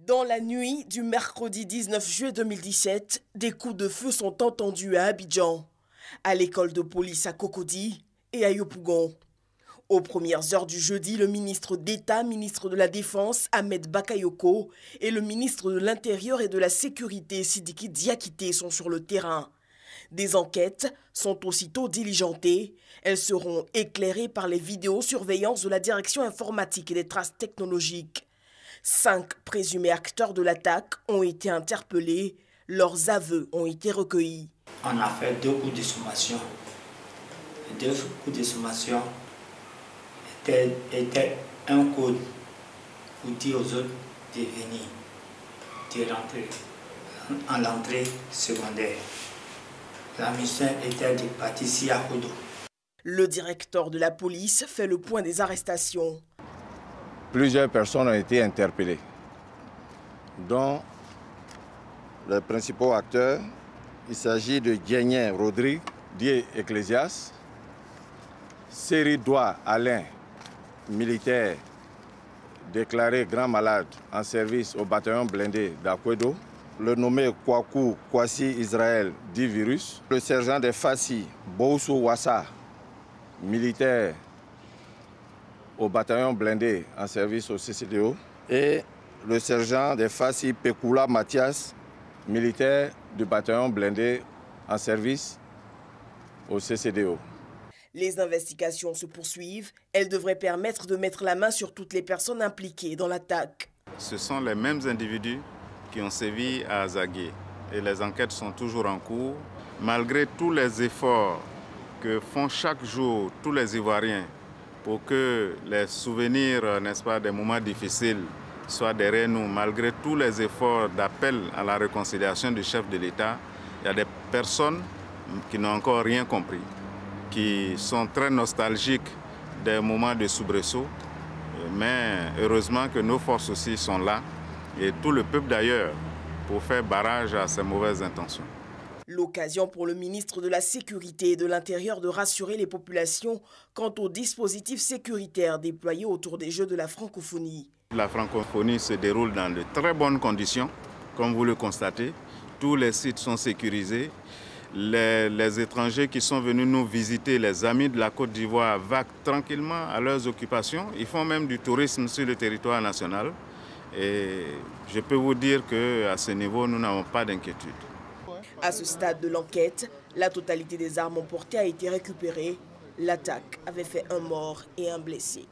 Dans la nuit du mercredi 19 juillet 2017, des coups de feu sont entendus à Abidjan, à l'école de police à Cocody et à Yopougon. Aux premières heures du jeudi, le ministre d'État, ministre de la Défense, Ahmed Bakayoko, et le ministre de l'Intérieur et de la Sécurité, Sidiki Diakité, sont sur le terrain. Des enquêtes sont aussitôt diligentées. Elles seront éclairées par les vidéosurveillances de la direction informatique et des traces technologiques. 5 présumés acteurs de l'attaque ont été interpellés. Leurs aveux ont été recueillis. On a fait 2 coups de sommation. Les 2 coups de sommation étaient un code pour dire aux autres de venir, de rentrer en l'entrée secondaire. La mission était de partir ici à Kodo. Le directeur de la police fait le point des arrestations. Plusieurs personnes ont été interpellées, dont les principaux acteurs. Il s'agit de Guénien Rodrigue, dit Ecclésias, Séridois Alain, militaire déclaré grand malade en service au bataillon blindé d'Akwedo, le nommé Kwaku Kwasi Israël, dit Virus, le sergent de Fassi Boussou Wassa, militaire au bataillon blindé en service au CCDO, et le sergent de Fassi Pekula Mathias, militaire du bataillon blindé en service au CCDO. Les investigations se poursuivent. Elles devraient permettre de mettre la main sur toutes les personnes impliquées dans l'attaque. Ce sont les mêmes individus qui ont sévi à Azagué et les enquêtes sont toujours en cours. Malgré tous les efforts que font chaque jour tous les Ivoiriens pour que les souvenirs, n'est-ce pas, des moments difficiles soient derrière nous, malgré tous les efforts d'appel à la réconciliation du chef de l'État, il y a des personnes qui n'ont encore rien compris, qui sont très nostalgiques des moments de soubresaut. Mais heureusement que nos forces aussi sont là, et tout le peuple d'ailleurs, pour faire barrage à ces mauvaises intentions. L'occasion pour le ministre de la Sécurité et de l'Intérieur de rassurer les populations quant aux dispositifs sécuritaires déployés autour des Jeux de la francophonie. La francophonie se déroule dans de très bonnes conditions, comme vous le constatez. Tous les sites sont sécurisés. Les étrangers qui sont venus nous visiter, les amis de la Côte d'Ivoire, vaquent tranquillement à leurs occupations. Ils font même du tourisme sur le territoire national. Et je peux vous dire qu'à ce niveau, nous n'avons pas d'inquiétude. À ce stade de l'enquête, la totalité des armes emportées a été récupérée. L'attaque avait fait un mort et un blessé.